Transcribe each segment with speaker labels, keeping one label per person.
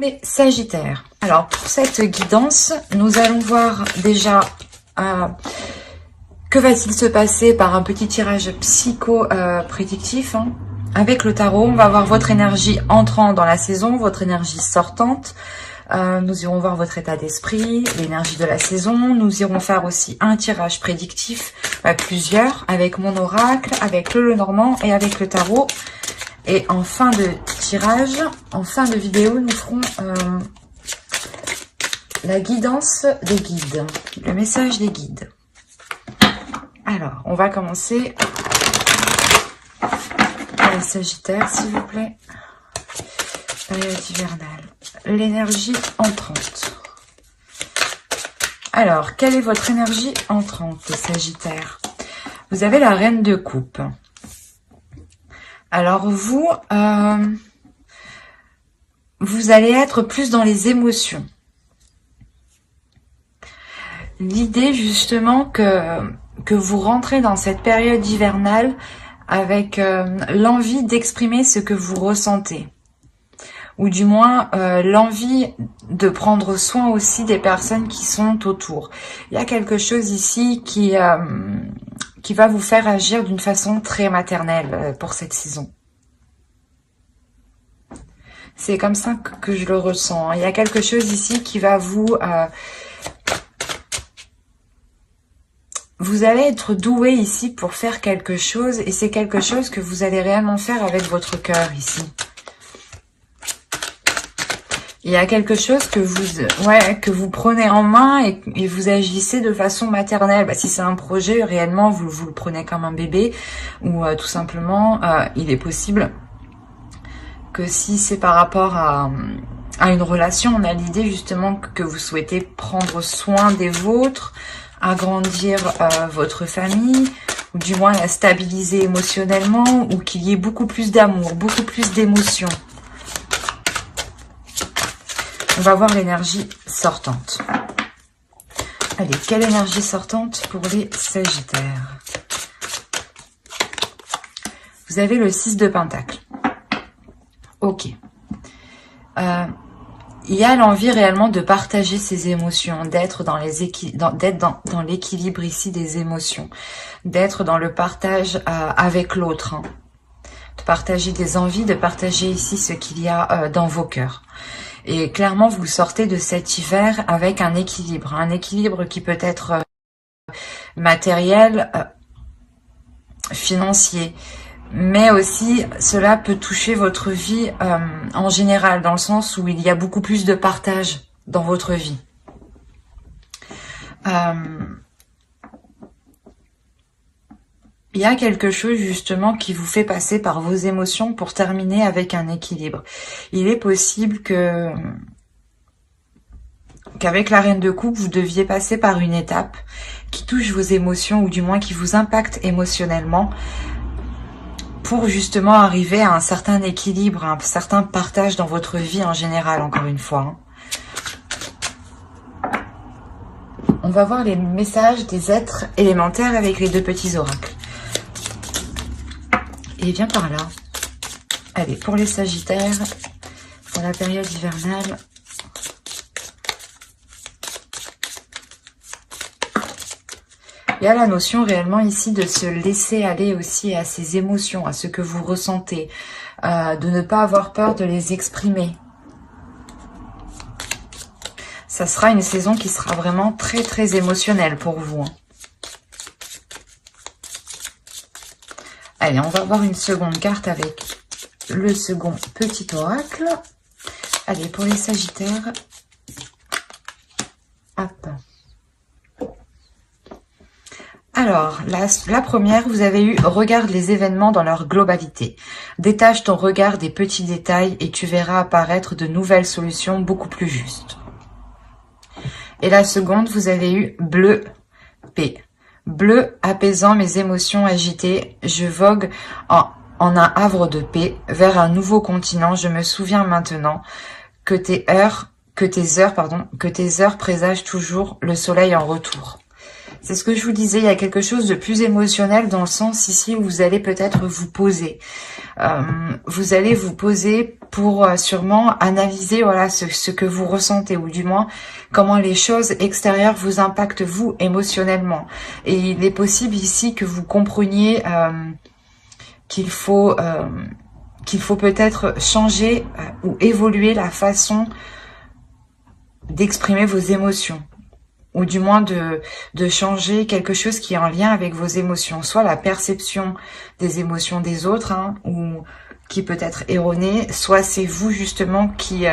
Speaker 1: Les Sagittaires. Alors pour cette guidance, nous allons voir déjà que va-t-il se passer par un petit tirage psycho-prédictif. Avec le tarot, on va voir votre énergie entrant dans la saison, votre énergie sortante. Nous irons voir votre état d'esprit, l'énergie de la saison. Nous irons faire aussi un tirage prédictif, plusieurs, avec mon oracle, avec le Lenormand et avec le tarot. Et en fin de tirage, en fin de vidéo, nous ferons la guidance des guides, le message des guides. Alors, on va commencer par les Sagittaires, s'il vous plaît. Période hivernale. L'énergie entrante. Alors, quelle est votre énergie entrante, les Sagittaires? Vous avez la Reine de Coupe. Alors vous, vous allez être plus dans les émotions. L'idée justement que vous rentrez dans cette période hivernale avec l'envie d'exprimer ce que vous ressentez. Ou du moins l'envie de prendre soin aussi des personnes qui sont autour. Il y a quelque chose ici qui va vous faire agir d'une façon très maternelle pour cette saison. C'est comme ça que je le ressens. Il y a quelque chose ici qui va vous allez être doué ici pour faire quelque chose et c'est quelque chose que vous allez réellement faire avec votre cœur ici. Il y a quelque chose que vous prenez en main et vous agissez de façon maternelle. Si c'est un projet, réellement, vous le prenez comme un bébé. Ou tout simplement, il est possible que si c'est par rapport à une relation, on a l'idée justement que vous souhaitez prendre soin des vôtres, agrandir votre famille, ou du moins la stabiliser émotionnellement, ou qu'il y ait beaucoup plus d'amour, beaucoup plus d'émotions. On va voir l'énergie sortante. Allez, quelle énergie sortante pour les Sagittaires? Vous avez le 6 de Pentacle. Ok. Il y a l'envie réellement de partager ses émotions, d'être dans l'équilibre ici des émotions, d'être dans le partage avec l'autre, de partager des envies, de partager ici ce qu'il y a dans vos cœurs. Et clairement, vous sortez de cet hiver avec un équilibre qui peut être matériel, financier, mais aussi cela peut toucher votre vie en général, dans le sens où il y a beaucoup plus de partage dans votre vie. Il y a quelque chose justement qui vous fait passer par vos émotions pour terminer avec un équilibre. Il est possible qu'avec la Reine de Coupe, vous deviez passer par une étape qui touche vos émotions ou du moins qui vous impacte émotionnellement pour justement arriver à un certain équilibre, à un certain partage dans votre vie en général, encore une fois. On va voir les messages des êtres élémentaires avec les deux petits oracles. Et bien par là. Allez, pour les Sagittaires, pour la période hivernale. Il y a la notion réellement ici de se laisser aller aussi à ses émotions, à ce que vous ressentez, de ne pas avoir peur de les exprimer. Ça sera une saison qui sera vraiment très très émotionnelle pour vous. Allez, on va voir une seconde carte avec le second petit oracle. Allez, pour les Sagittaires. Hop. Alors, la première, vous avez eu « Regarde les événements dans leur globalité. Détache ton regard des petits détails et tu verras apparaître de nouvelles solutions beaucoup plus justes. » Et la seconde, vous avez eu « Bleu, paix. Bleu, apaisant mes émotions agitées, je vogue en un havre de paix vers un nouveau continent. Je me souviens maintenant que tes heures présagent toujours le soleil en retour. » C'est ce que je vous disais, il y a quelque chose de plus émotionnel dans le sens ici où vous allez peut-être vous poser. Vous allez vous poser pour sûrement analyser voilà ce que vous ressentez, ou du moins comment les choses extérieures vous impactent vous émotionnellement. Et il est possible ici que vous compreniez qu'il faut peut-être changer ou évoluer la façon d'exprimer vos émotions, ou du moins de changer quelque chose qui est en lien avec vos émotions, soit la perception des émotions des autres, hein, ou qui peut être erronée, soit c'est vous justement qui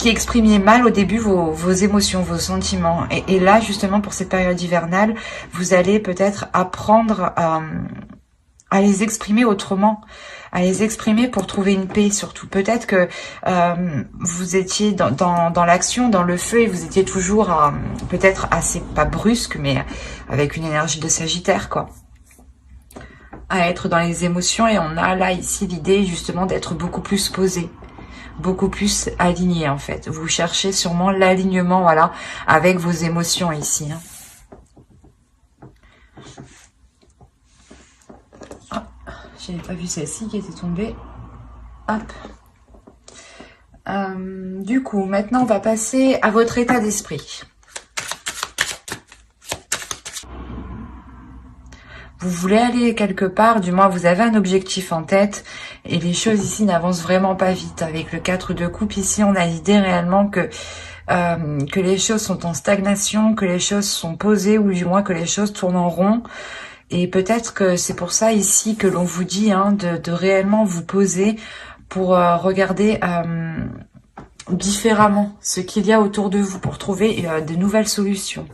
Speaker 1: exprimiez mal au début vos émotions, vos sentiments. Et là, justement, pour cette période hivernale, vous allez peut-être apprendre à les exprimer autrement, à les exprimer pour trouver une paix surtout. Peut-être que vous étiez dans l'action, dans le feu, et vous étiez toujours peut-être assez, pas brusque, mais avec une énergie de Sagittaire, quoi. À être dans les émotions, et on a là ici l'idée justement d'être beaucoup plus posé, beaucoup plus aligné en fait. Vous cherchez sûrement l'alignement, voilà, avec vos émotions ici, hein. J'avais pas vu celle-ci qui était tombée. Hop. Du coup, maintenant, on va passer à votre état d'esprit. Vous voulez aller quelque part, du moins vous avez un objectif en tête, et les choses ici n'avancent vraiment pas vite. Avec le 4 de coupe ici, on a l'idée réellement que les choses sont en stagnation, que les choses sont posées, ou du moins que les choses tournent en rond. Et peut-être que c'est pour ça ici que l'on vous dit hein, de réellement vous poser pour regarder différemment ce qu'il y a autour de vous, pour trouver de nouvelles solutions.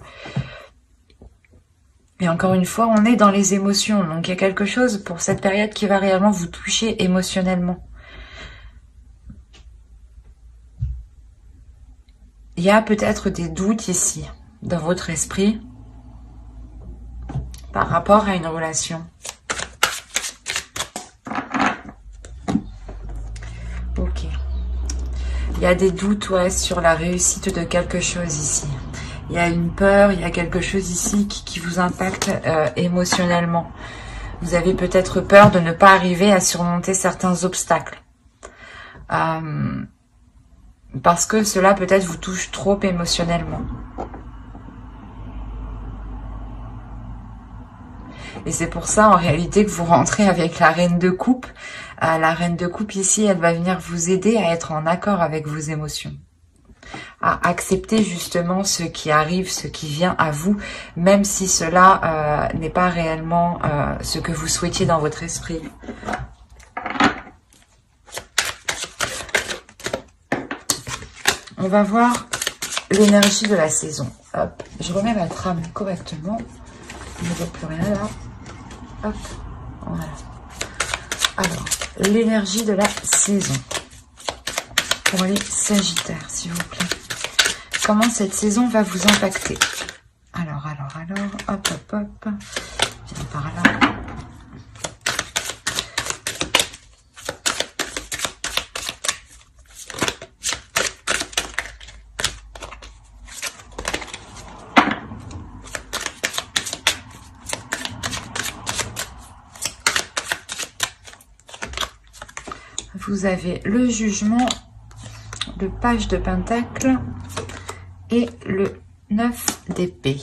Speaker 1: Et encore une fois, on est dans les émotions, donc il y a quelque chose pour cette période qui va réellement vous toucher émotionnellement. Il y a peut-être des doutes ici, dans votre esprit, par rapport à une relation. Ok. Il y a des doutes, ouais, sur la réussite de quelque chose ici. Il y a une peur, il y a quelque chose ici qui vous impacte émotionnellement. Vous avez peut-être peur de ne pas arriver à surmonter certains obstacles. Parce que cela peut-être vous touche trop émotionnellement. Et c'est pour ça, en réalité, que vous rentrez avec la reine de coupe. La reine de coupe, ici, elle va venir vous aider à être en accord avec vos émotions. À accepter, justement, ce qui arrive, ce qui vient à vous, même si cela n'est pas réellement ce que vous souhaitiez dans votre esprit. On va voir l'énergie de la saison. Hop, je remets ma trame correctement. Il ne voit plus rien là. Hop, voilà. Alors, l'énergie de la saison. Pour les Sagittaires, s'il vous plaît. Comment cette saison va vous impacter? Alors, hop, hop, hop. Viens par là. Vous avez le jugement, le page de pentacle et le 9 d'épée.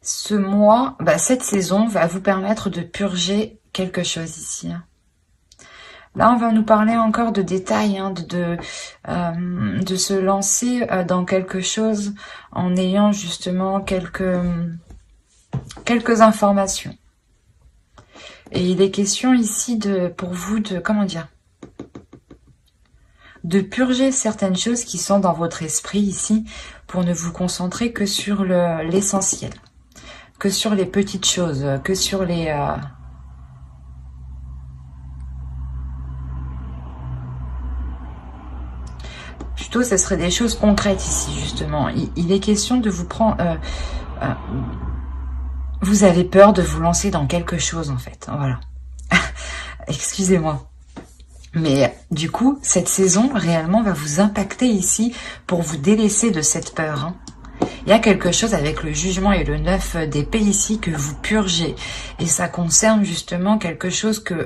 Speaker 1: Ce mois, cette saison va vous permettre de purger quelque chose ici. Là, on va nous parler encore de détails, hein, de se lancer dans quelque chose en ayant justement quelques informations. Et il est question ici pour vous de, comment dire, de purger certaines choses qui sont dans votre esprit ici, pour ne vous concentrer que sur l'essentiel, que sur les petites choses, que sur les... Plutôt, ce serait des choses concrètes ici, justement. Il est question de vous prendre... vous avez peur de vous lancer dans quelque chose, en fait. Voilà. Excusez-moi. Mais du coup, cette saison réellement va vous impacter ici pour vous délaisser de cette peur. Hein. Il y a quelque chose avec le jugement et le 9 d'épée ici que vous purgez. Et ça concerne justement quelque chose que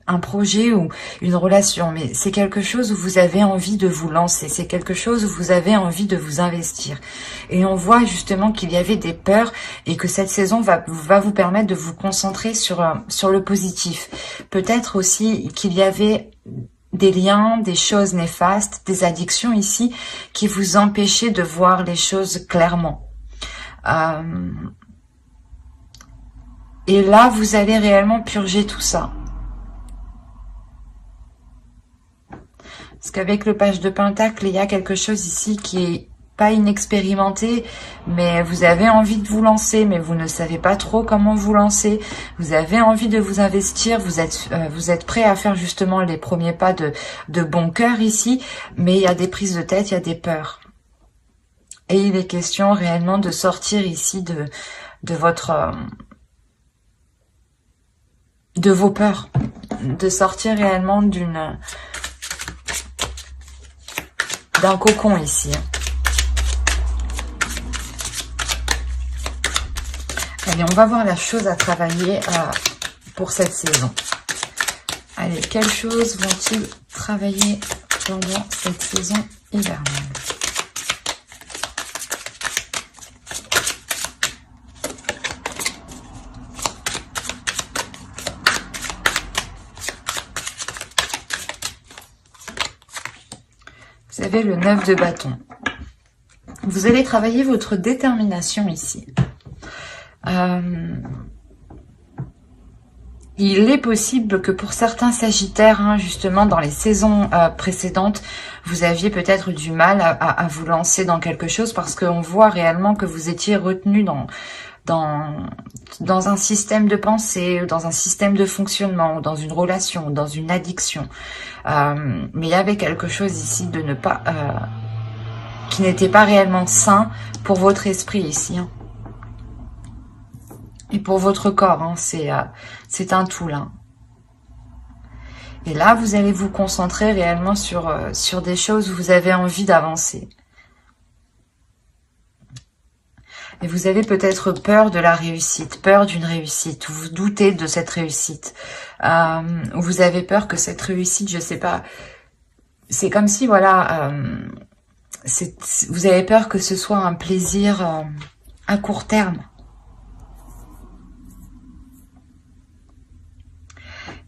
Speaker 1: un projet ou une relation. Mais c'est quelque chose où vous avez envie de vous lancer. C'est quelque chose où vous avez envie de vous investir. Et on voit justement qu'il y avait des peurs et que cette saison va vous permettre de vous concentrer sur le positif. Peut-être aussi qu'il y avait des liens, des choses néfastes, des addictions ici qui vous empêchaient de voir les choses clairement. Et là, vous allez réellement purger tout ça. Parce qu'avec le page de Pentacle, il y a quelque chose ici qui est pas inexpérimenté, mais vous avez envie de vous lancer, mais vous ne savez pas trop comment vous lancer. Vous avez envie de vous investir, vous êtes prêt à faire justement les premiers pas de bon cœur ici, mais il y a des prises de tête, il y a des peurs. Et il est question réellement de sortir ici de vos peurs, de sortir réellement d'un cocon ici. Allez, on va voir la chose à travailler pour cette saison. Allez, quelles choses vont-ils travailler pendant cette saison hivernale? Vous avez le 9 de bâton. Vous allez travailler votre détermination ici. Il est possible que pour certains sagittaires, hein, justement dans les saisons précédentes, vous aviez peut-être du mal à vous lancer dans quelque chose parce qu'on voit réellement que vous étiez retenu dans un système de pensée, dans un système de fonctionnement, dans une relation, dans une addiction. Mais il y avait quelque chose ici de ne pas qui n'était pas réellement sain pour votre esprit ici. Hein. Et pour votre corps, hein, c'est un tout là. Et là, vous allez vous concentrer réellement sur des choses où vous avez envie d'avancer. Et vous avez peut-être peur de la réussite, peur d'une réussite, ou vous doutez de cette réussite. Ou vous avez peur que cette réussite, je sais pas, c'est comme si, voilà, vous avez peur que ce soit un plaisir à court terme.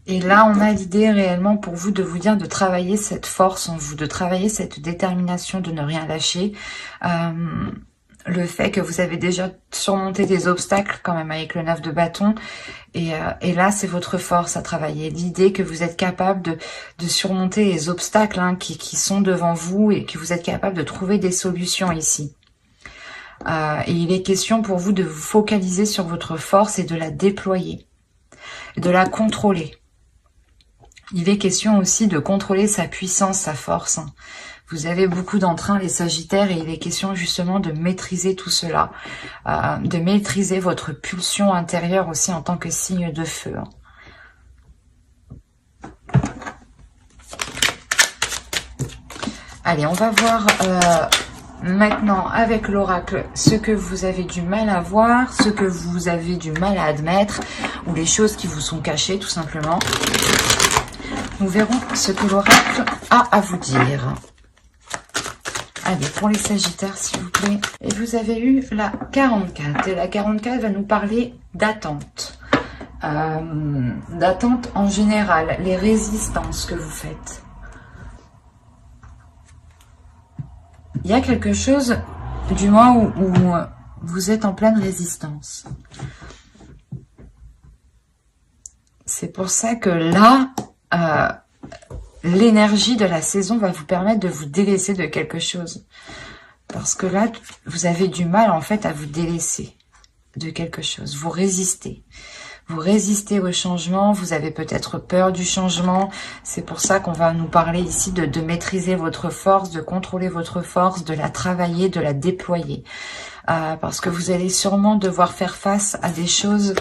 Speaker 1: Et là, on a l'idée réellement pour vous de vous dire de travailler cette force en vous, de travailler cette détermination de ne rien lâcher. Le fait que vous avez déjà surmonté des obstacles quand même avec le 9 de bâton. Et là, c'est votre force à travailler. L'idée que vous êtes capable de surmonter les obstacles hein, qui sont devant vous et que vous êtes capable de trouver des solutions ici. Et il est question pour vous de vous focaliser sur votre force et de la déployer, de la contrôler. Il est question aussi de contrôler sa puissance, sa force. Vous avez beaucoup d'entrain, les Sagittaires, et il est question justement de maîtriser tout cela, de maîtriser votre pulsion intérieure aussi en tant que signe de feu. Allez, on va voir maintenant avec l'oracle ce que vous avez du mal à voir, ce que vous avez du mal à admettre, ou les choses qui vous sont cachées tout simplement. Nous verrons ce que l'oracle a à vous dire. Allez, pour les Sagittaires, s'il vous plaît. Et vous avez eu la 44. Et la 44 va nous parler d'attente. D'attente en général, les résistances que vous faites. Il y a quelque chose, du moins, où vous êtes en pleine résistance. C'est pour ça que là... l'énergie de la saison va vous permettre de vous délaisser de quelque chose. Parce que là, vous avez du mal en fait à vous délaisser de quelque chose. Vous résistez. Vous résistez au changement. Vous avez peut-être peur du changement. C'est pour ça qu'on va nous parler ici de maîtriser votre force, de contrôler votre force, de la travailler, de la déployer. Parce que vous allez sûrement devoir faire face à des choses...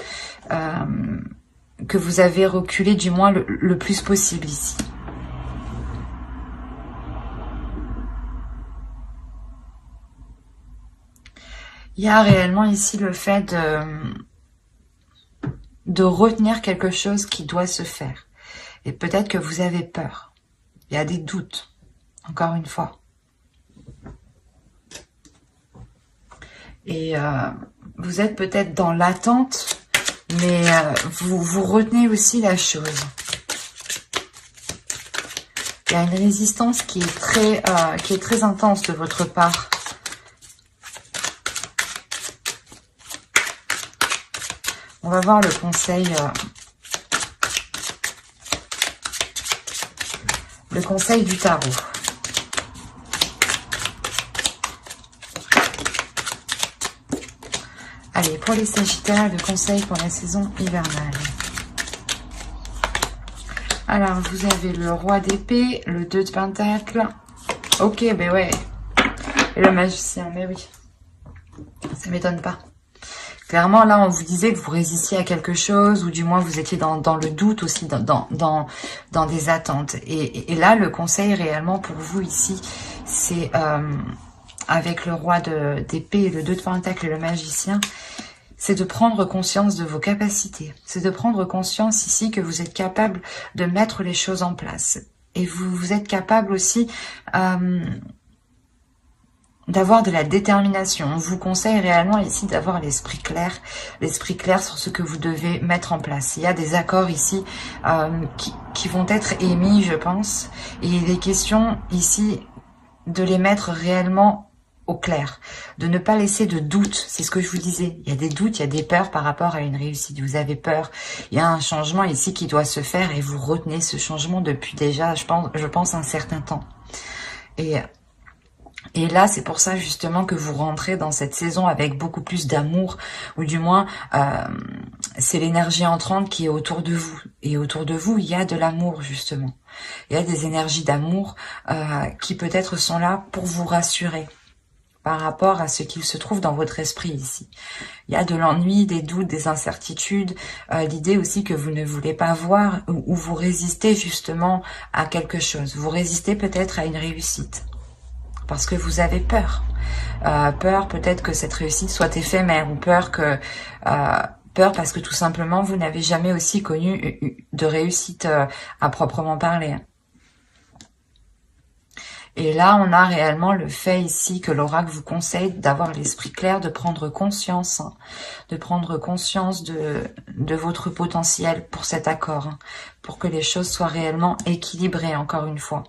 Speaker 1: que vous avez reculé du moins le plus possible ici. Il y a réellement ici le fait de retenir quelque chose qui doit se faire. Et peut-être que vous avez peur. Il y a des doutes, encore une fois. Et vous êtes peut-être dans l'attente, mais vous retenez aussi la chose. Il y a une résistance qui est très intense de votre part. On va voir le conseil du tarot. Allez, pour les Sagittaires, le conseil pour la saison hivernale. Alors, vous avez le roi d'épée, le 2 de pentacles. Ok, ben ouais. Et le magicien, mais oui. Ça m'étonne pas. Clairement, là, on vous disait que vous résistiez à quelque chose, ou du moins vous étiez dans le doute aussi, dans des attentes. Et là, le conseil réellement pour vous ici, c'est avec le roi d'épée, le 2 de pentacles et le magicien, c'est de prendre conscience de vos capacités. C'est de prendre conscience ici que vous êtes capable de mettre les choses en place. Et vous êtes capable aussi d'avoir de la détermination. On vous conseille réellement ici d'avoir l'esprit clair sur ce que vous devez mettre en place. Il y a des accords ici qui vont être émis, je pense, et il est question ici de les mettre réellement au clair, de ne pas laisser de doute. C'est ce que je vous disais. Il y a des doutes, il y a des peurs par rapport à une réussite. Vous avez peur. Il y a un changement ici qui doit se faire et vous retenez ce changement depuis déjà, je pense un certain temps. Et là, c'est pour ça justement que vous rentrez dans cette saison avec beaucoup plus d'amour, ou du moins, c'est l'énergie entrante qui est autour de vous. Et autour de vous, il y a de l'amour justement. Il y a des énergies d'amour qui peut-être sont là pour vous rassurer par rapport à ce qu'il se trouve dans votre esprit ici. Il y a de l'ennui, des doutes, des incertitudes, l'idée aussi que vous ne voulez pas voir, ou vous résistez justement à quelque chose. Vous résistez peut-être à une réussite. Parce que vous avez peur. Peur peut-être que cette réussite soit éphémère, ou peur parce que tout simplement vous n'avez jamais aussi connu de réussite à proprement parler. Et là, on a réellement le fait ici que l'oracle vous conseille d'avoir l'esprit clair, de prendre conscience, de votre potentiel pour cet accord, pour que les choses soient réellement équilibrées, encore une fois.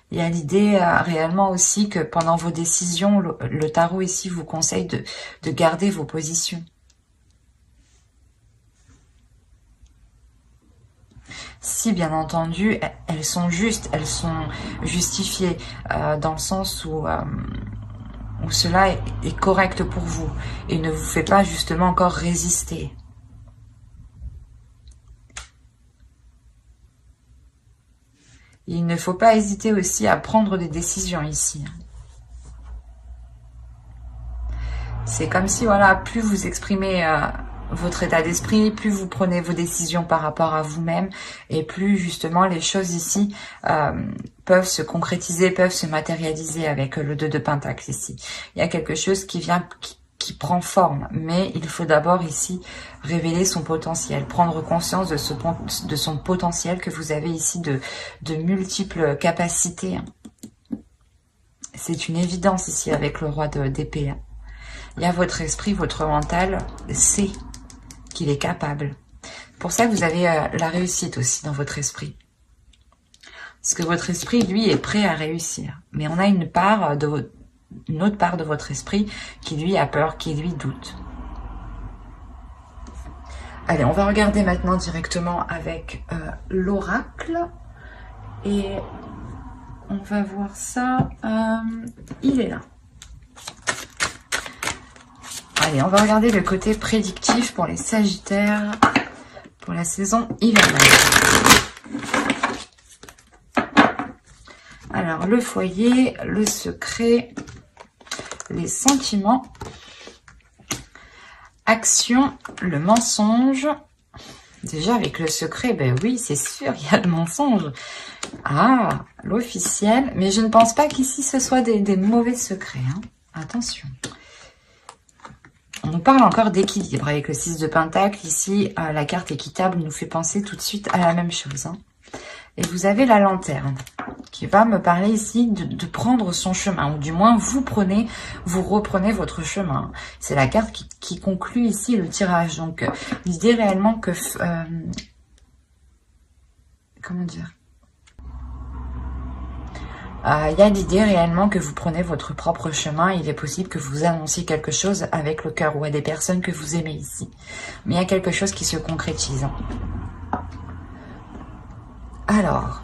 Speaker 1: Il y a l'idée réellement aussi que pendant vos décisions, le tarot ici vous conseille de garder vos positions. Si bien entendu, elles sont justes, elles sont justifiées dans le sens où cela est correct pour vous et ne vous fait pas justement encore résister. Il ne faut pas hésiter aussi à prendre des décisions ici. C'est comme si, voilà, plus vous exprimez votre état d'esprit, plus vous prenez vos décisions par rapport à vous-même, et plus justement les choses ici peuvent se concrétiser, peuvent se matérialiser avec le 2 de Pentacle ici. Il y a quelque chose qui vient, qui prend forme, mais il faut d'abord ici révéler son potentiel, prendre conscience de son potentiel, que vous avez ici de multiples capacités. C'est une évidence ici avec le roi d'épée. Il y a votre esprit, votre mental sait qu'il est capable. C'est pour ça que vous avez la réussite aussi dans votre esprit. Parce que votre esprit, lui, est prêt à réussir. Mais on a une autre part de votre esprit qui, lui, a peur, qui, lui, doute. Allez, on va regarder maintenant directement avec l'oracle. Et on va voir ça. Il est là. Allez, on va regarder le côté prédictif pour les Sagittaires pour la saison hivernale. Alors, le foyer, le secret, les sentiments, action, le mensonge. Déjà, avec le secret, ben oui, c'est sûr, il y a le mensonge. Ah, l'officiel. Mais je ne pense pas qu'ici, ce soit des mauvais secrets. Hein. Attention. On nous parle encore d'équilibre avec le 6 de Pentacle. Ici, la carte équitable nous fait penser tout de suite à la même chose. Hein. Et vous avez la lanterne qui va me parler ici de prendre son chemin. Ou du moins, vous reprenez votre chemin. C'est la carte qui conclut ici le tirage. Donc, l'idée réellement que... comment dire, il y a l'idée réellement que vous prenez votre propre chemin. Il est possible que vous annonciez quelque chose avec le cœur ou à des personnes que vous aimez ici. Mais il y a quelque chose qui se concrétise. Alors,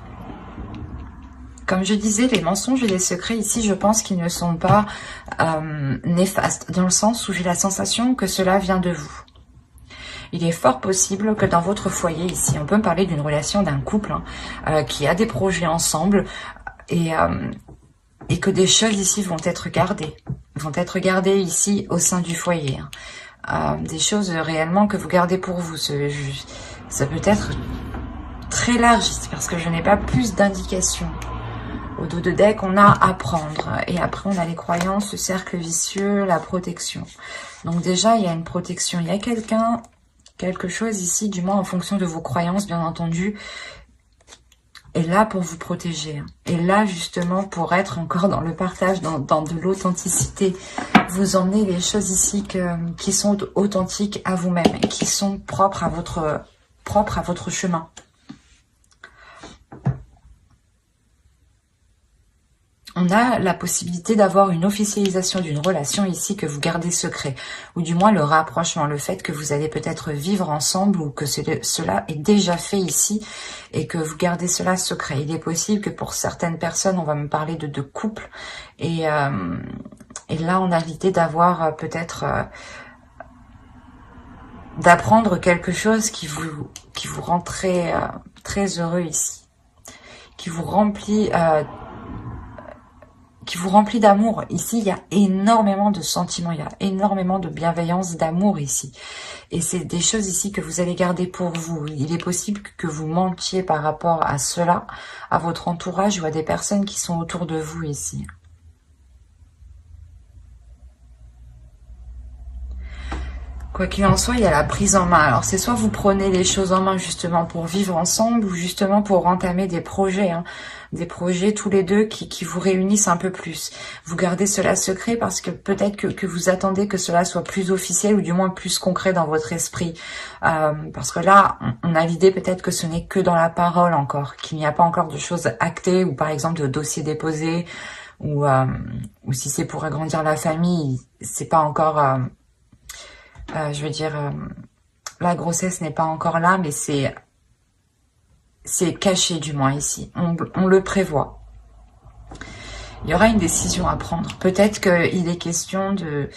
Speaker 1: comme je disais, les mensonges et les secrets ici, je pense qu'ils ne sont pas néfastes. Dans le sens où j'ai la sensation que cela vient de vous. Il est fort possible que dans votre foyer ici, on peut me parler d'une relation d'un couple qui a des projets ensemble et que des choses ici vont être gardées ici au sein du foyer. Des choses réellement que vous gardez pour vous. Ça peut être très large ici parce que je n'ai pas plus d'indications. Au dos de deck, on a apprendre et après on a les croyances, le cercle vicieux, la protection. Donc déjà, il y a une protection. Il y a quelque chose ici, du moins en fonction de vos croyances, bien entendu, est là pour vous protéger. Et là, justement, pour être encore dans le partage, dans de l'authenticité. Vous emmenez les choses ici qui sont authentiques à vous-même et qui sont propres à votre chemin. On a la possibilité d'avoir une officialisation d'une relation ici que vous gardez secret. Ou du moins le rapprochement, le fait que vous allez peut-être vivre ensemble ou que cela est déjà fait ici et que vous gardez cela secret. Il est possible que pour certaines personnes, on va me parler de couple. Et là, on a l'idée d'avoir peut-être... d'apprendre quelque chose qui vous rend très heureux ici. Qui vous remplit d'amour. Ici, il y a énormément de sentiments, il y a énormément de bienveillance, d'amour ici. Et c'est des choses ici que vous allez garder pour vous. Il est possible que vous mentiez par rapport à cela, à votre entourage ou à des personnes qui sont autour de vous ici. Quoi qu'il en soit, il y a la prise en main. Alors, c'est soit vous prenez les choses en main justement pour vivre ensemble ou justement pour entamer des projets. Des projets tous les deux qui vous réunissent un peu plus. Vous gardez cela secret parce que peut-être que vous attendez que cela soit plus officiel ou du moins plus concret dans votre esprit. Parce que là, on a l'idée peut-être que ce n'est que dans la parole encore, qu'il n'y a pas encore de choses actées ou par exemple de dossiers déposés ou si c'est pour agrandir la famille, c'est pas encore... je veux dire, la grossesse n'est pas encore là, mais c'est caché du moins ici. On le prévoit. Il y aura une décision à prendre. Peut-être qu'il est question de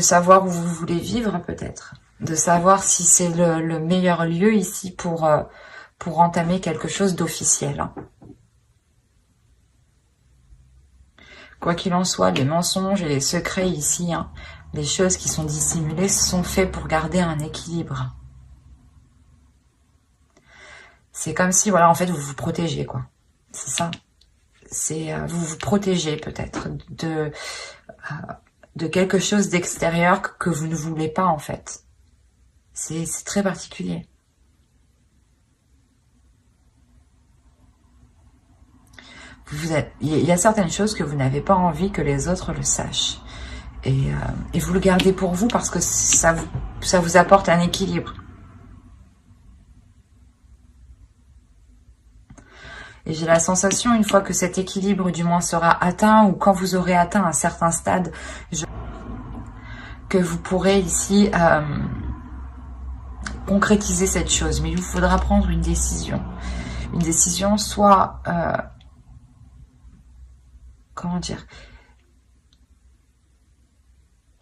Speaker 1: savoir où vous voulez vivre, peut-être. De savoir si c'est le meilleur lieu ici pour entamer quelque chose d'officiel. Quoi qu'il en soit, les mensonges et les secrets ici, les choses qui sont dissimulées sont faites pour garder un équilibre. C'est comme si, voilà, en fait, vous vous protégez, quoi. C'est ça. C'est vous vous protégez peut-être de quelque chose d'extérieur que vous ne voulez pas, en fait. C'est très particulier. Il y a certaines choses que vous n'avez pas envie que les autres le sachent. Et vous le gardez pour vous parce que ça vous apporte un équilibre. Et j'ai la sensation, une fois que cet équilibre du moins sera atteint, ou quand vous aurez atteint un certain stade, que vous pourrez ici concrétiser cette chose. Mais il vous faudra prendre une décision. Une décision soit... comment dire,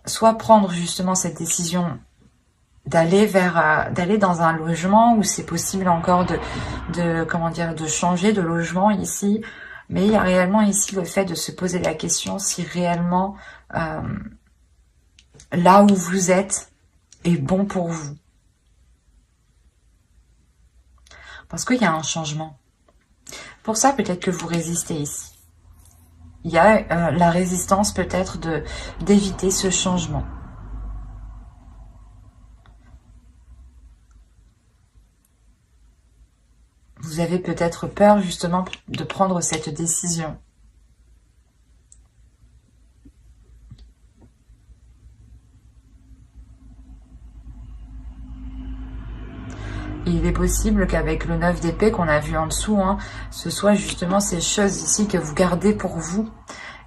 Speaker 1: soit prendre justement cette décision d'aller dans un logement où c'est possible encore de changer de logement ici, mais il y a réellement ici le fait de se poser la question si réellement là où vous êtes est bon pour vous. Parce qu'il y a un changement. Pour ça, peut-être que vous résistez ici. Il y a la résistance peut-être d'éviter ce changement. vous avez peut-être peur justement de prendre cette décision. Et il est possible qu'avec le 9 d'épée qu'on a vu en dessous, hein, ce soit justement ces choses ici que vous gardez pour vous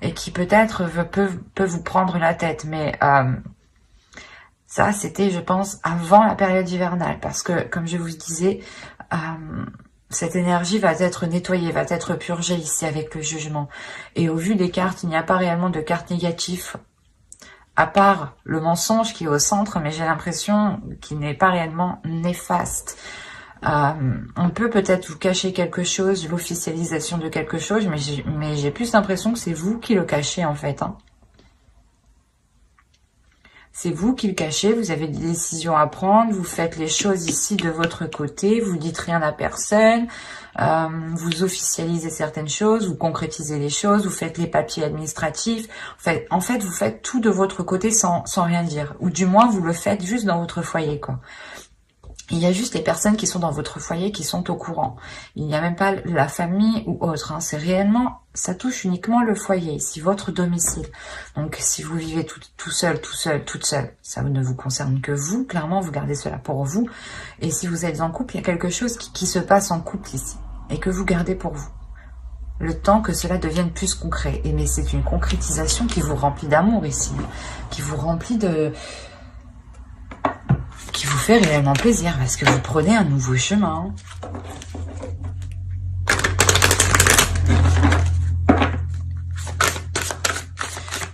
Speaker 1: et qui peut-être peuvent vous prendre la tête. Mais ça, c'était, je pense, avant la période hivernale. Parce que, comme je vous disais, cette énergie va être nettoyée, va être purgée ici avec le jugement. Et au vu des cartes, il n'y a pas réellement de cartes négatives, à part le mensonge qui est au centre, mais j'ai l'impression qu'il n'est pas réellement néfaste. On peut peut-être vous cacher quelque chose, l'officialisation de quelque chose, mais j'ai plus l'impression que c'est vous qui le cachez en fait. Hein. C'est vous qui le cachez, vous avez des décisions à prendre, vous faites les choses ici de votre côté, vous dites rien à personne, vous officialisez certaines choses, vous concrétisez les choses, vous faites les papiers administratifs. En fait, vous faites tout de votre côté sans rien dire. Ou du moins, vous le faites juste dans votre foyer, quoi. Il y a juste les personnes qui sont dans votre foyer qui sont au courant. Il n'y a même pas la famille ou autre. Hein. C'est réellement, ça touche uniquement le foyer, ici, votre domicile. Donc, si vous vivez tout seul, toute seule, ça ne vous concerne que vous. Clairement, vous gardez cela pour vous. Et si vous êtes en couple, il y a quelque chose qui se passe en couple ici et que vous gardez pour vous. Le temps que cela devienne plus concret. Et mais c'est une concrétisation qui vous remplit d'amour ici, qui vous remplit qui vous fait réellement plaisir parce que vous prenez un nouveau chemin.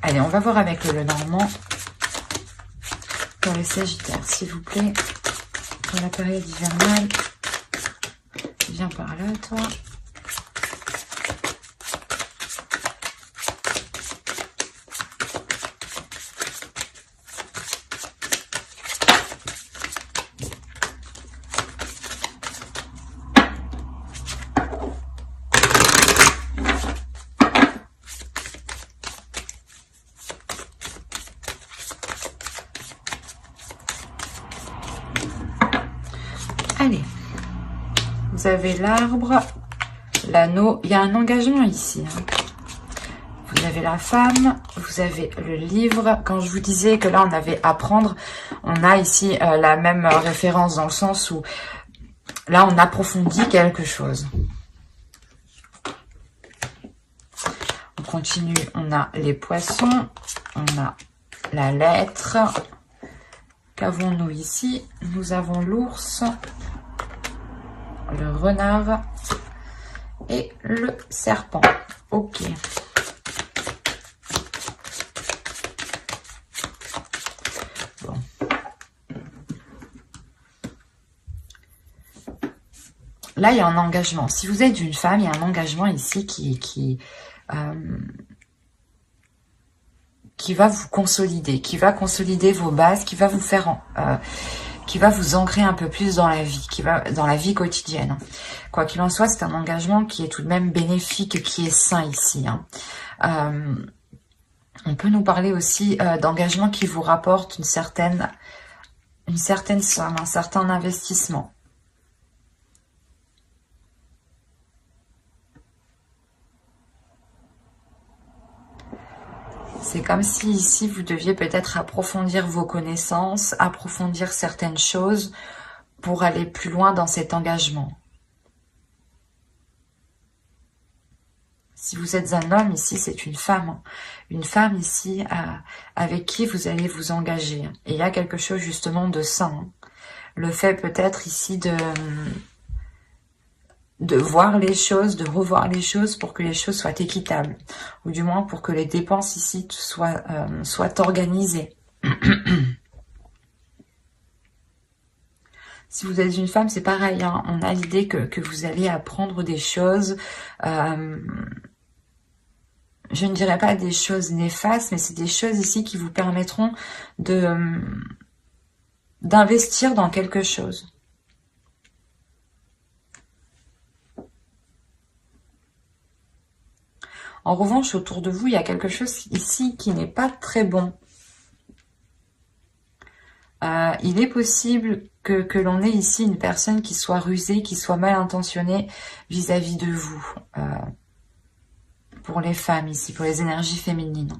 Speaker 1: Allez, on va voir avec le Normand pour les Sagittaires, s'il vous plaît, pour la période hivernale. Viens par là, toi. Allez, vous avez l'arbre, l'anneau, il y a un engagement ici. Hein. Vous avez la femme, vous avez le livre. Quand je vous disais que là, on avait à prendre, on a ici la même référence dans le sens où là, on approfondit quelque chose. On continue, on a les poissons, on a la lettre. Qu'avons-nous ici? Nous avons l'ours, le renard et le serpent. Ok. Bon. Là, il y a un engagement. Si vous êtes une femme, il y a un engagement ici qui va vous consolider, qui va consolider vos bases, qui va vous faire, qui va vous ancrer un peu plus dans la vie, dans la vie quotidienne. Quoi qu'il en soit, c'est un engagement qui est tout de même bénéfique, qui est sain ici. Hein. On peut nous parler aussi d'engagement qui vous rapporte une certaine somme, un certain investissement. C'est comme si ici, vous deviez peut-être approfondir vos connaissances, approfondir certaines choses pour aller plus loin dans cet engagement. Si vous êtes un homme, ici, c'est une femme. Une femme, ici, avec qui vous allez vous engager. Et il y a quelque chose, justement, de sain. Le fait, peut-être, ici, de voir les choses, de revoir les choses pour que les choses soient équitables. Ou du moins pour que les dépenses ici soient organisées. Si vous êtes une femme, c'est pareil. Hein. On a l'idée que vous allez apprendre des choses. Je ne dirais pas des choses néfastes, mais c'est des choses ici qui vous permettront d'investir dans quelque chose. En revanche, autour de vous, il y a quelque chose ici qui n'est pas très bon. Il est possible que l'on ait ici une personne qui soit rusée, qui soit mal intentionnée vis-à-vis de vous. Pour les femmes ici, pour les énergies féminines.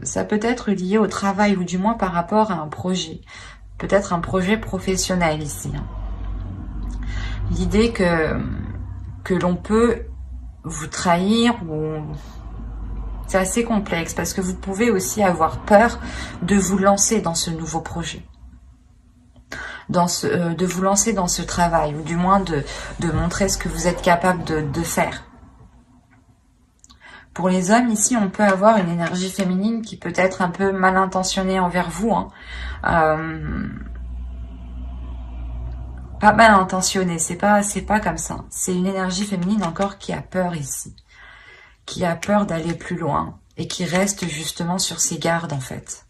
Speaker 1: Ça peut être lié au travail ou du moins par rapport à un projet. Peut-être un projet professionnel ici. L'idée que l'on peut vous trahir ou... C'est assez complexe parce que vous pouvez aussi avoir peur de vous lancer dans ce nouveau projet. De vous lancer dans ce travail ou du moins de montrer ce que vous êtes capable de faire. Pour les hommes, ici, on peut avoir une énergie féminine qui peut être un peu mal intentionnée envers vous. Pas mal intentionnée, c'est pas comme ça. C'est une énergie féminine encore qui a peur ici. Qui a peur d'aller plus loin et qui reste justement sur ses gardes en fait.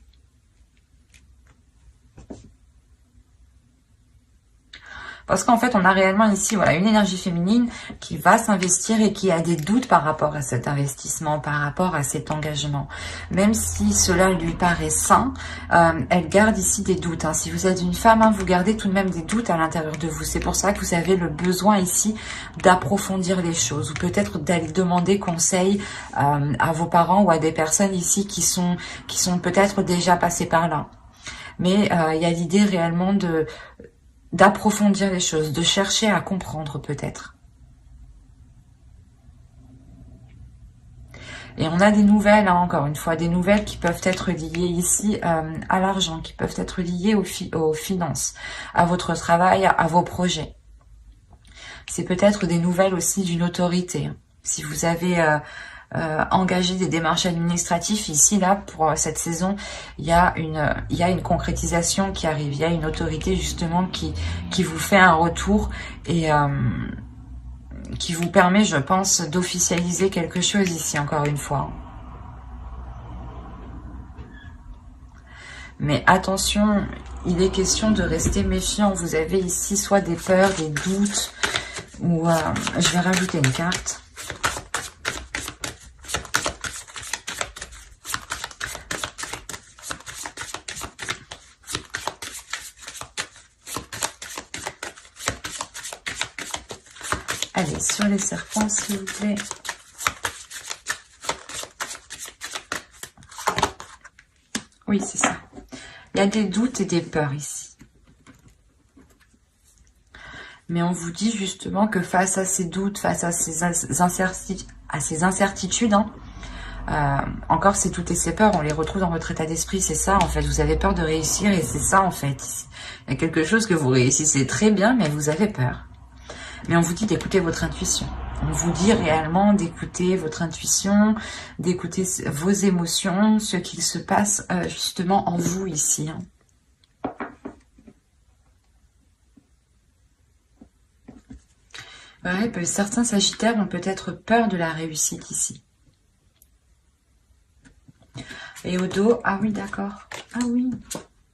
Speaker 1: Parce qu'en fait, on a réellement ici voilà, une énergie féminine qui va s'investir et qui a des doutes par rapport à cet investissement, par rapport à cet engagement. Même si cela lui paraît sain, elle garde ici des doutes. Hein. Si vous êtes une femme, vous gardez tout de même des doutes à l'intérieur de vous. C'est pour ça que vous avez le besoin ici d'approfondir les choses ou peut-être d'aller demander conseil à vos parents ou à des personnes ici qui sont peut-être déjà passées par là. Mais il y a l'idée réellement d'approfondir les choses, de chercher à comprendre peut-être. Et on a des nouvelles, encore une fois, des nouvelles qui peuvent être liées ici à l'argent, qui peuvent être liées aux finances, à votre travail, à vos projets. C'est peut-être des nouvelles aussi d'une autorité. Si vous avez engager des démarches administratives ici là pour cette saison, il y a une concrétisation qui arrive, il y a une autorité justement qui vous fait un retour et qui vous permet, je pense, d'officialiser quelque chose ici encore une fois. Mais attention, il est question de rester méfiant. Vous avez ici soit des peurs, des doutes, ou je vais rajouter une carte. Allez, sur les serpents, s'il vous plaît. Oui, c'est ça. Il y a des doutes et des peurs ici. Mais on vous dit justement que face à ces doutes, face à ces incertitudes, encore ces doutes et ces peurs, on les retrouve dans votre état d'esprit, c'est ça en fait. Vous avez peur de réussir et c'est ça en fait. Il y a quelque chose que vous réussissez très bien, mais vous avez peur. Mais on vous dit d'écouter votre intuition. On vous dit réellement d'écouter votre intuition, d'écouter vos émotions, ce qu'il se passe justement en vous ici. Ouais, certains sagittaires ont peut-être peur de la réussite ici. Et au dos, ah oui, d'accord. Ah oui.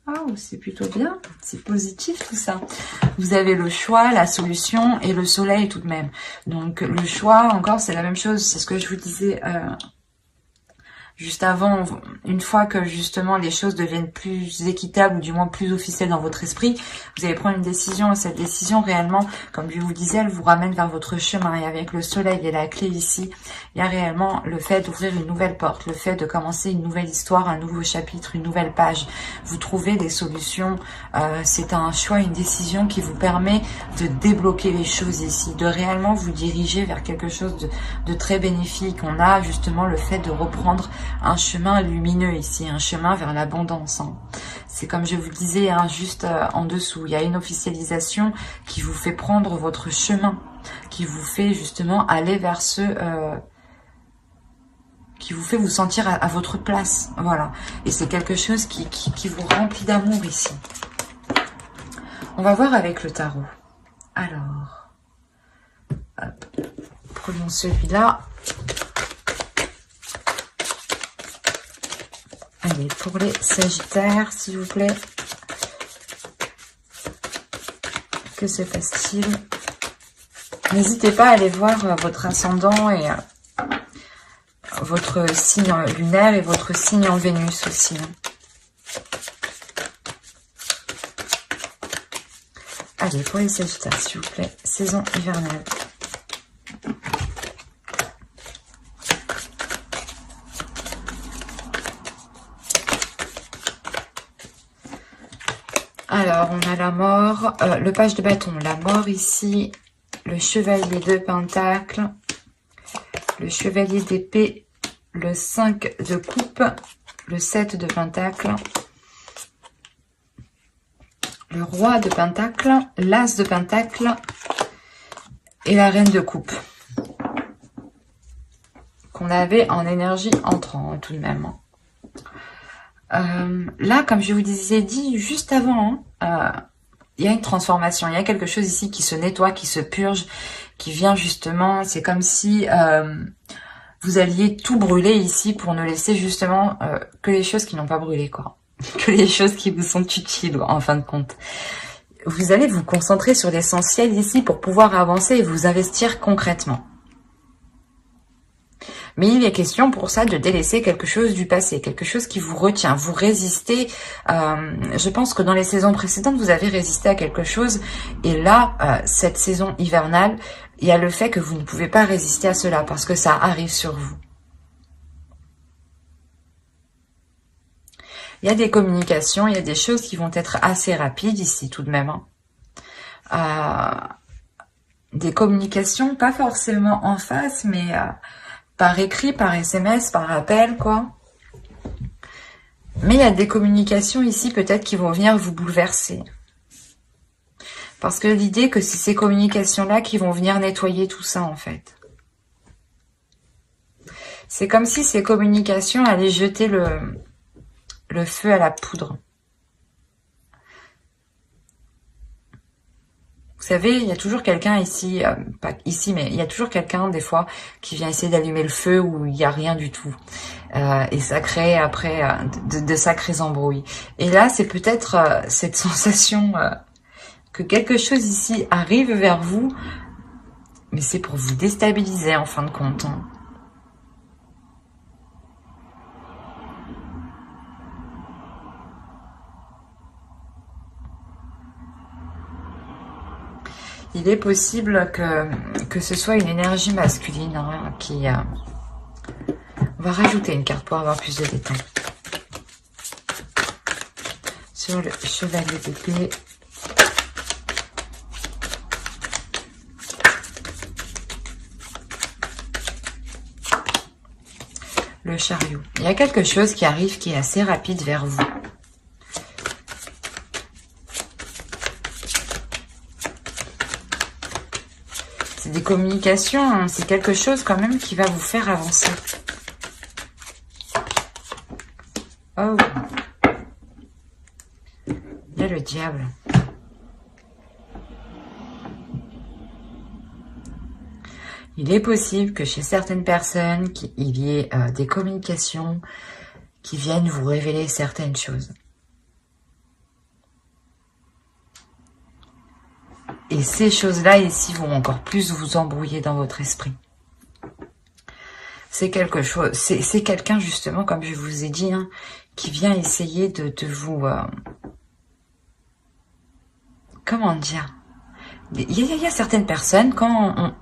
Speaker 1: Oh, c'est plutôt bien, c'est positif tout ça. Vous avez le choix, la solution et le soleil tout de même. Donc le choix, encore, c'est la même chose. C'est ce que je vous disais juste avant. Une fois que justement les choses deviennent plus équitables ou du moins plus officielles dans votre esprit, vous allez prendre une décision. Et cette décision, réellement, comme je vous disais, elle vous ramène vers votre chemin. Et avec le soleil et la clé ici, il y a réellement le fait d'ouvrir une nouvelle porte, le fait de commencer une nouvelle histoire, un nouveau chapitre, une nouvelle page. Vous trouvez des solutions. C'est un choix, une décision qui vous permet de débloquer les choses ici, de réellement vous diriger vers quelque chose de très bénéfique. On a justement le fait de reprendre un chemin lumineux ici, un chemin vers l'abondance. C'est comme je vous disais, juste en dessous, il y a une officialisation qui vous fait prendre votre chemin, qui vous fait justement aller vers qui vous fait vous sentir à votre place. Voilà. Et c'est quelque chose qui vous remplit d'amour ici. On va voir avec le tarot. Alors, hop, prenons celui-là. Allez, pour les sagittaires, s'il vous plaît. Que se passe-t-il? N'hésitez pas à aller voir votre ascendant et votre signe lunaire et votre signe en Vénus aussi. Allez, pour les Sagittaires, s'il vous plaît, saison hivernale. Alors, on a la mort, le page de bâton, la mort ici, le chevalier de pentacle, le chevalier d'épée, le 5 de coupe, le 7 de pentacle, le roi de pentacle, l'as de pentacle et la reine de coupe. Qu'on avait en énergie entrant, tout de même. Là, comme je vous ai dit juste avant, il y a une transformation, il y a quelque chose ici qui se nettoie, qui se purge, qui vient justement, c'est comme si vous alliez tout brûler ici pour ne laisser justement que les choses qui n'ont pas brûlé, quoi. Que les choses qui vous sont utiles, en fin de compte. Vous allez vous concentrer sur l'essentiel ici pour pouvoir avancer et vous investir concrètement. Mais il est question pour ça de délaisser quelque chose du passé, quelque chose qui vous retient, vous résistez. Je pense que dans les saisons précédentes, vous avez résisté à quelque chose. Et là, cette saison hivernale, il y a le fait que vous ne pouvez pas résister à cela parce que ça arrive sur vous. Il y a des communications, il y a des choses qui vont être assez rapides ici tout de même. Des communications, pas forcément en face, mais... par écrit, par SMS, par appel, quoi. Mais il y a des communications ici, peut-être, qui vont venir vous bouleverser. Parce que l'idée que c'est ces communications-là qui vont venir nettoyer tout ça, en fait. C'est comme si ces communications allaient jeter le feu à la poudre. Vous savez, il y a toujours quelqu'un ici, pas ici, mais il y a toujours quelqu'un, des fois, qui vient essayer d'allumer le feu où il n'y a rien du tout. Et ça crée, après, de sacrés embrouilles. Et là, c'est peut-être cette sensation que quelque chose ici arrive vers vous, mais c'est pour vous déstabiliser, en fin de compte. Hein. Il est possible que ce soit une énergie masculine hein, qui... On va rajouter une carte pour avoir plus de détails. Sur le chevalier d'épée. Le chariot. Il y a quelque chose qui arrive qui est assez rapide vers vous. Des communications, c'est quelque chose quand même qui va vous faire avancer. Oh. Il y a le diable. Il est possible que chez certaines personnes, il y ait des communications qui viennent vous révéler certaines choses. Et ces choses-là ici vont encore plus vous embrouiller dans votre esprit. C'est quelque chose, c'est quelqu'un justement, comme je vous ai dit, hein, qui vient essayer de vous... comment dire? Il y a certaines personnes, quand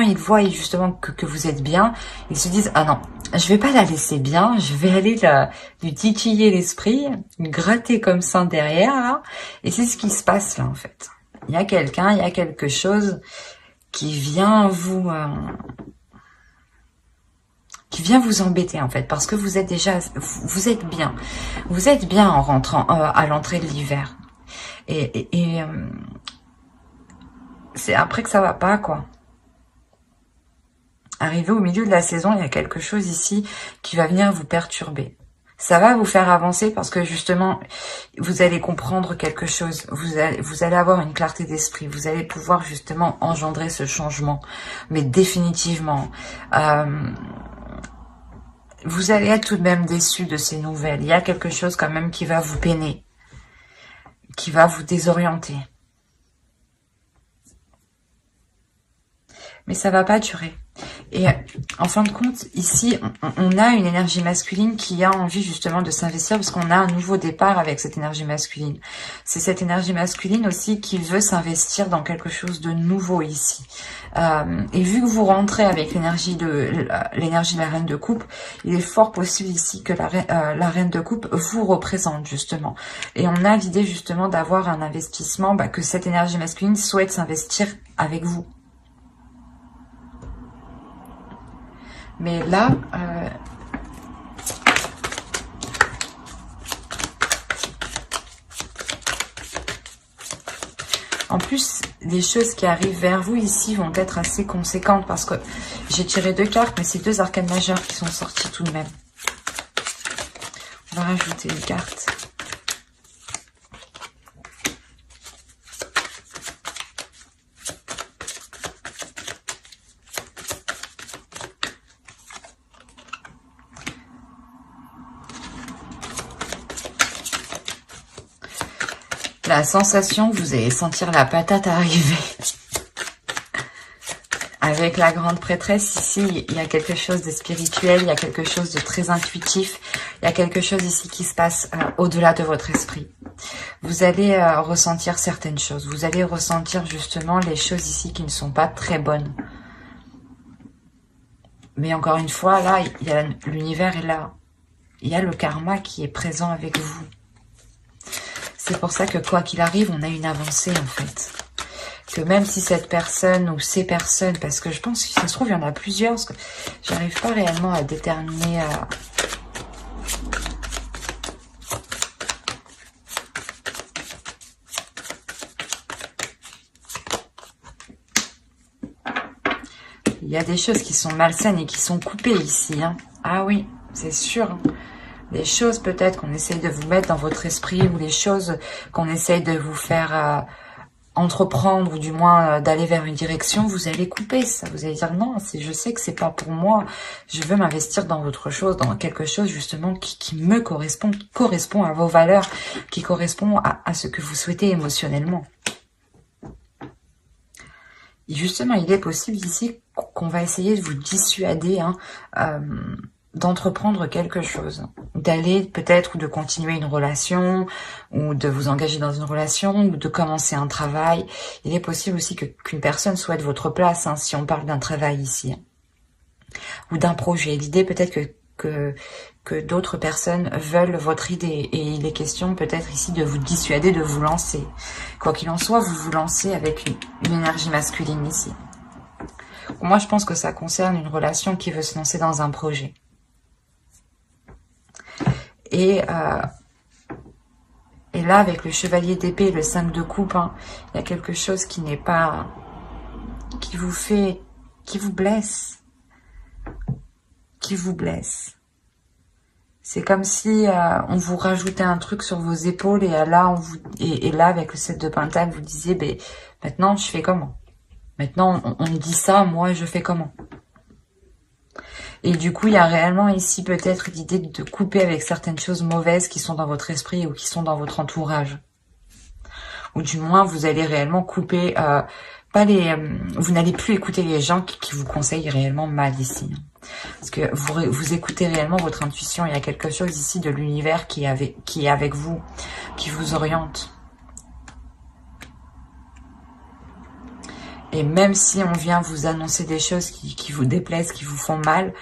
Speaker 1: ils voient justement que vous êtes bien, ils se disent « Ah non, je vais pas la laisser bien, je vais aller lui titiller l'esprit, lui gratter comme ça derrière, là. » Et c'est ce qui se passe là, en fait. Il y a quelqu'un, il y a quelque chose qui vient vous embêter en fait, parce que vous êtes déjà, vous êtes bien en rentrant à l'entrée de l'hiver. Et c'est après que ça va pas quoi. Arrivé au milieu de la saison, il y a quelque chose ici qui va venir vous perturber. Ça va vous faire avancer parce que justement, vous allez comprendre quelque chose. Vous allez avoir une clarté d'esprit. Vous allez pouvoir justement engendrer ce changement. Mais définitivement, vous allez être tout de même déçu de ces nouvelles. Il y a quelque chose quand même qui va vous peiner. Qui va vous désorienter. Mais ça va pas durer. Et en fin de compte, ici, on a une énergie masculine qui a envie justement de s'investir parce qu'on a un nouveau départ avec cette énergie masculine. C'est cette énergie masculine aussi qui veut s'investir dans quelque chose de nouveau ici. Et vu que vous rentrez avec l'énergie de la reine de coupe, il est fort possible ici que la reine de coupe vous représente justement. Et on a l'idée justement d'avoir un investissement, que cette énergie masculine souhaite s'investir avec vous. Mais là, en plus, les choses qui arrivent vers vous ici vont être assez conséquentes parce que j'ai tiré 2 cartes, mais c'est 2 arcanes majeures qui sont sortis tout de même. On va rajouter une carte. La sensation que vous allez sentir la patate arriver. Avec la grande prêtresse, ici, il y a quelque chose de spirituel, il y a quelque chose de très intuitif, il y a quelque chose ici qui se passe au-delà de votre esprit. Vous allez ressentir certaines choses, vous allez ressentir justement les choses ici qui ne sont pas très bonnes. Mais encore une fois, là, l'univers est là. Il y a le karma qui est présent avec vous. C'est pour ça que quoi qu'il arrive, on a une avancée en fait. Que même si cette personne ou ces personnes, parce que je pense que ça se trouve, il y en a plusieurs, parce que j'arrive pas réellement à déterminer... Il y a des choses qui sont malsaines et qui sont coupées ici. Hein. Ah oui, c'est sûr. Hein. Les choses peut-être qu'on essaye de vous mettre dans votre esprit ou les choses qu'on essaye de vous faire entreprendre ou du moins d'aller vers une direction, vous allez couper ça. Vous allez dire non, je sais que c'est pas pour moi. Je veux m'investir dans autre chose, dans quelque chose justement qui me correspond, qui correspond à vos valeurs, qui correspond à ce que vous souhaitez émotionnellement. Et justement, il est possible ici qu'on va essayer de vous dissuader d'entreprendre quelque chose, d'aller peut-être ou de continuer une relation, ou de vous engager dans une relation, ou de commencer un travail. Il est possible aussi qu'une personne souhaite votre place, hein, si on parle d'un travail ici, hein, ou d'un projet. L'idée peut-être que d'autres personnes veulent votre idée, et il est question peut-être ici de vous dissuader de vous lancer. Quoi qu'il en soit, vous vous lancez avec une énergie masculine ici. Moi, je pense que ça concerne une relation qui veut se lancer dans un projet. Et là, avec le chevalier d'épée, le 5 de coupe, hein, il y a quelque chose qui n'est pas... qui vous blesse. Qui vous blesse. C'est comme si on vous rajoutait un truc sur vos épaules et là, là avec le 7 de pentacle, vous disiez, maintenant, je fais comment? Maintenant, on me dit ça, moi, je fais comment? Et du coup, il y a réellement ici peut-être l'idée de couper avec certaines choses mauvaises qui sont dans votre esprit ou qui sont dans votre entourage. Ou du moins, vous allez réellement couper, vous n'allez plus écouter les gens qui vous conseillent réellement mal ici. Parce que vous écoutez réellement votre intuition. Il y a quelque chose ici de l'univers qui est avec vous, qui vous oriente. Et même si on vient vous annoncer des choses qui vous déplaisent, qui vous font mal,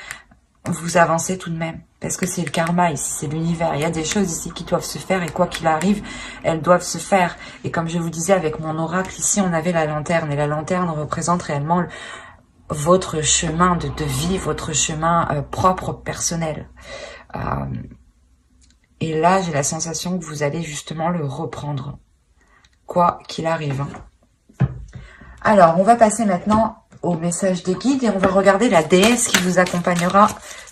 Speaker 1: vous avancez tout de même. Parce que c'est le karma ici, c'est l'univers. Il y a des choses ici qui doivent se faire et quoi qu'il arrive, elles doivent se faire. Et comme je vous disais avec mon oracle, ici on avait la lanterne. Et la lanterne représente réellement votre chemin de vie, votre chemin propre, personnel. Et là, j'ai la sensation que vous allez justement le reprendre. Quoi qu'il arrive. Alors, on va passer maintenant au message des guides et on va regarder la déesse qui vous accompagnera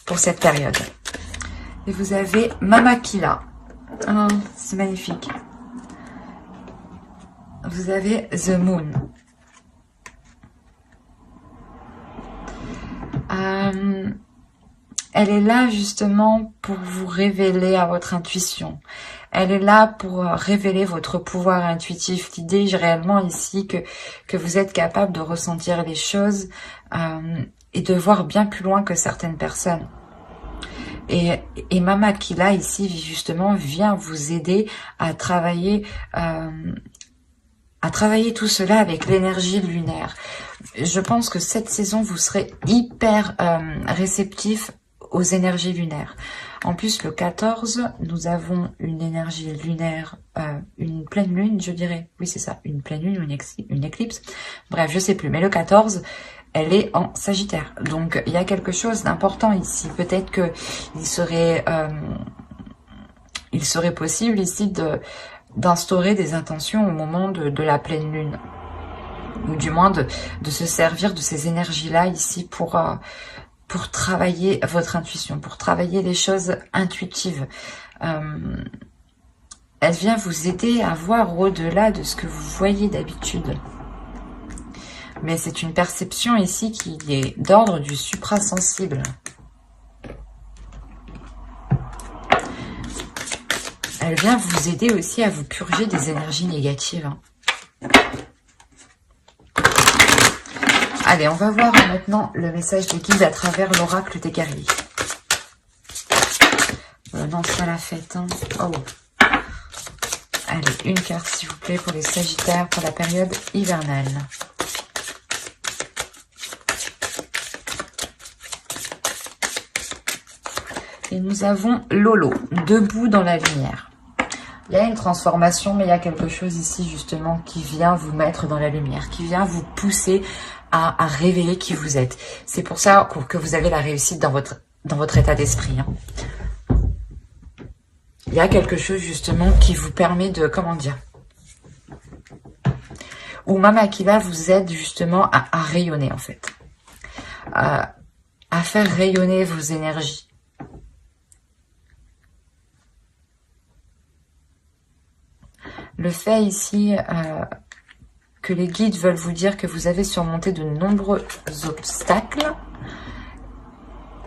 Speaker 1: pour cette période. Et vous avez Mamakila. Oh, c'est magnifique. Vous avez The Moon. Elle est là justement pour vous révéler à votre intuition. Elle est là pour révéler votre pouvoir intuitif. L'idée réellement ici que vous êtes capable de ressentir les choses et de voir bien plus loin que certaines personnes. Et Mama Kila ici justement vient vous aider à travailler tout cela avec l'énergie lunaire. Je pense que cette saison vous serez hyper réceptif aux énergies lunaires. En plus, le 14, nous avons une énergie lunaire, une pleine lune, je dirais. Oui, c'est ça, une pleine lune ou une éclipse. Bref, je sais plus. Mais le 14, elle est en Sagittaire. Donc, il y a quelque chose d'important ici. Peut-être que il serait possible ici d'instaurer des intentions au moment de la pleine lune. Ou du moins de se servir de ces énergies-là ici pour travailler votre intuition, pour travailler les choses intuitives. Elle vient vous aider à voir au-delà de ce que vous voyez d'habitude. Mais c'est une perception ici qui est d'ordre du suprasensible. Elle vient vous aider aussi à vous purger des énergies négatives. Allez, on va voir maintenant le message des guides à travers l'oracle des guerriers. Non, c'est pas la fête. Hein. Oh. Allez, une carte s'il vous plaît pour les Sagittaires pour la période hivernale. Et nous avons Lolo, debout dans la lumière. Il y a une transformation, mais il y a quelque chose ici justement qui vient vous mettre dans la lumière, qui vient vous pousser à révéler qui vous êtes. C'est pour ça que vous avez la réussite dans votre état d'esprit. Hein. Il y a quelque chose justement qui vous permet de, comment dire, où Mama Kila vous aide justement à rayonner en fait, à faire rayonner vos énergies. Le fait ici que les guides veulent vous dire que vous avez surmonté de nombreux obstacles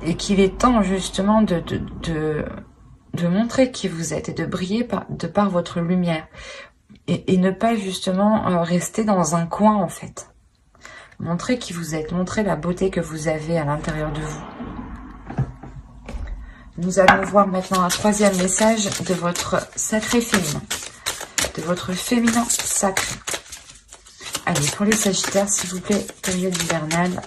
Speaker 1: et qu'il est temps justement de montrer qui vous êtes et de briller par votre lumière et ne pas justement rester dans un coin en fait. Montrez qui vous êtes, montrez la beauté que vous avez à l'intérieur de vous. Nous allons voir maintenant un troisième message de votre sacré féminin. De votre féminin sacré. Allez, pour les Sagittaires, s'il vous plaît, période hivernale.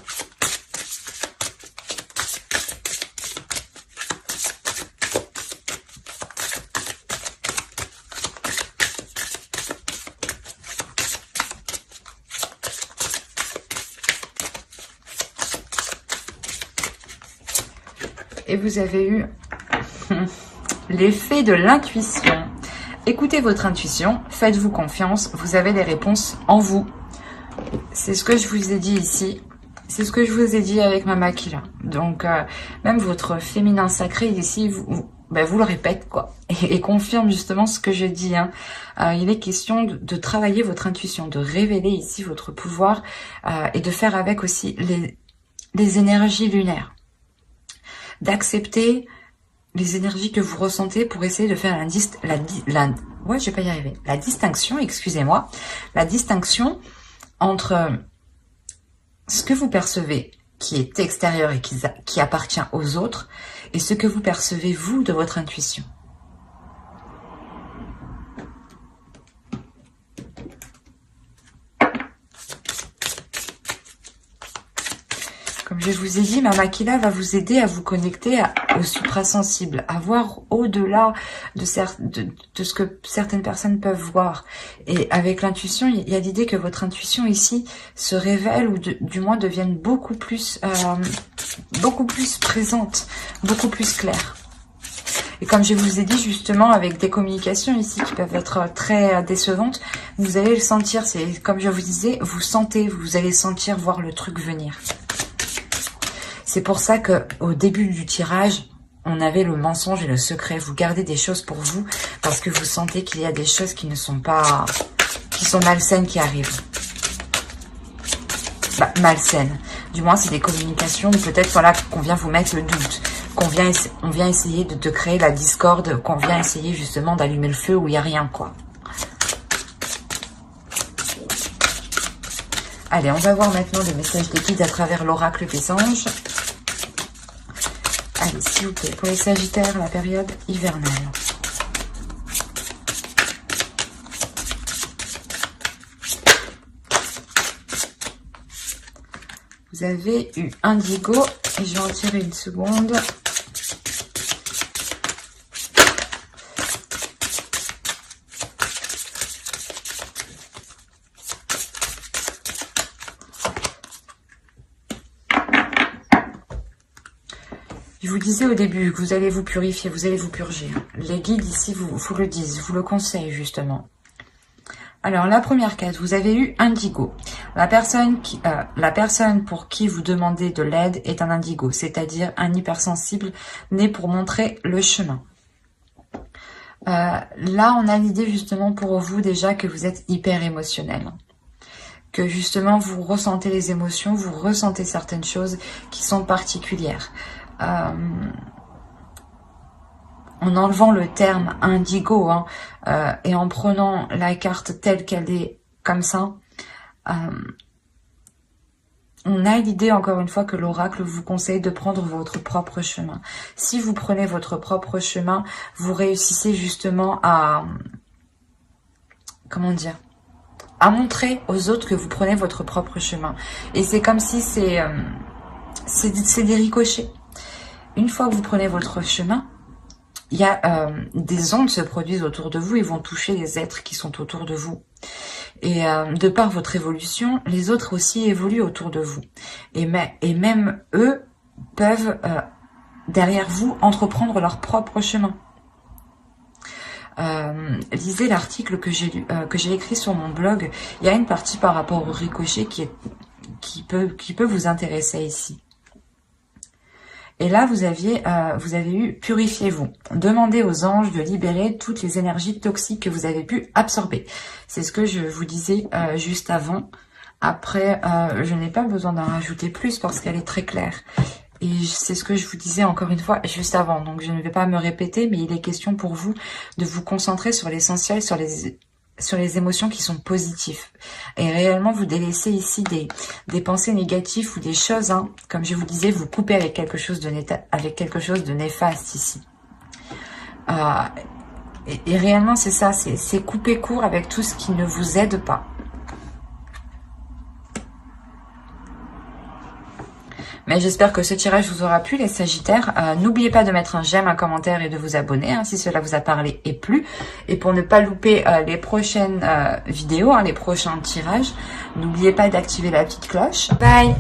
Speaker 1: Et vous avez eu l'effet de l'intuition. Écoutez votre intuition, faites-vous confiance, vous avez les réponses en vous. C'est ce que je vous ai dit ici, c'est ce que je vous ai dit avec Mama Kila. Donc, même votre féminin sacré ici, vous le répète, quoi, et confirme justement ce que je dis. Hein. Il est question de travailler votre intuition, de révéler ici votre pouvoir et de faire avec aussi les énergies lunaires. D'accepter les énergies que vous ressentez pour essayer de faire la distinction, excusez-moi, la distinction entre ce que vous percevez qui est extérieur et qui appartient aux autres et ce que vous percevez vous de votre intuition. Comme je vous ai dit, Mama Kila va vous aider à vous connecter au suprasensible, à voir au-delà de ce que certaines personnes peuvent voir. Et avec l'intuition, il y a l'idée que votre intuition ici se révèle ou du moins devienne beaucoup plus présente, beaucoup plus claire. Et comme je vous ai dit justement, avec des communications ici qui peuvent être très décevantes, vous allez le sentir. C'est comme je vous disais, vous allez sentir voir le truc venir. C'est pour ça que au début du tirage, on avait le mensonge et le secret. Vous gardez des choses pour vous parce que vous sentez qu'il y a des choses qui sont malsaines qui arrivent. Malsaines. Du moins, c'est des communications où peut-être voilà qu'on vient vous mettre le doute, on vient essayer de créer la discorde, qu'on vient essayer justement d'allumer le feu où il n'y a rien, quoi. Allez, on va voir maintenant les messages des guides à travers l'oracle des anges. Allez, s'il vous plaît, pour les Sagittaires, la période hivernale. Vous avez eu Indigo, et je vais en tirer une seconde. Je vous disais au début que vous allez vous purifier, vous allez vous purger. Les guides ici vous le disent, vous le conseillent justement. Alors, la première case, vous avez eu Indigo. La personne pour qui vous demandez de l'aide est un Indigo, c'est-à-dire un hypersensible né pour montrer le chemin. Là, on a l'idée justement pour vous déjà que vous êtes hyper émotionnel. Que justement, vous ressentez les émotions, vous ressentez certaines choses qui sont particulières. En enlevant le terme indigo et en prenant la carte telle qu'elle est comme ça, on a l'idée encore une fois que l'oracle vous conseille de prendre votre propre chemin. Si vous prenez votre propre chemin, vous réussissez justement à, comment dire, à montrer aux autres que vous prenez votre propre chemin. Et c'est comme si c'est des ricochets. Une fois que vous prenez votre chemin, il y a des ondes se produisent autour de vous et vont toucher les êtres qui sont autour de vous. Et de par votre évolution, les autres aussi évoluent autour de vous. Et même eux peuvent, derrière vous, entreprendre leur propre chemin. Lisez l'article que j'ai écrit sur mon blog. Il y a une partie par rapport au ricochet qui peut vous intéresser ici. Et là, vous avez eu « Purifiez-vous ». Demandez aux anges de libérer toutes les énergies toxiques que vous avez pu absorber. C'est ce que je vous disais juste avant. Après, je n'ai pas besoin d'en rajouter plus parce qu'elle est très claire. Et c'est ce que je vous disais encore une fois juste avant. Donc, je ne vais pas me répéter, mais il est question pour vous de vous concentrer sur l'essentiel, sur les émotions qui sont positives. Et réellement, vous délaissez ici des pensées négatives ou des choses, comme je vous disais, vous coupez avec quelque chose de néfaste ici. Et réellement, c'est ça, c'est couper court avec tout ce qui ne vous aide pas. Mais j'espère que ce tirage vous aura plu, les Sagittaires. N'oubliez pas de mettre un j'aime, un commentaire et de vous abonner si cela vous a parlé et plu. Et pour ne pas louper les prochaines vidéos, les prochains tirages, n'oubliez pas d'activer la petite cloche. Bye!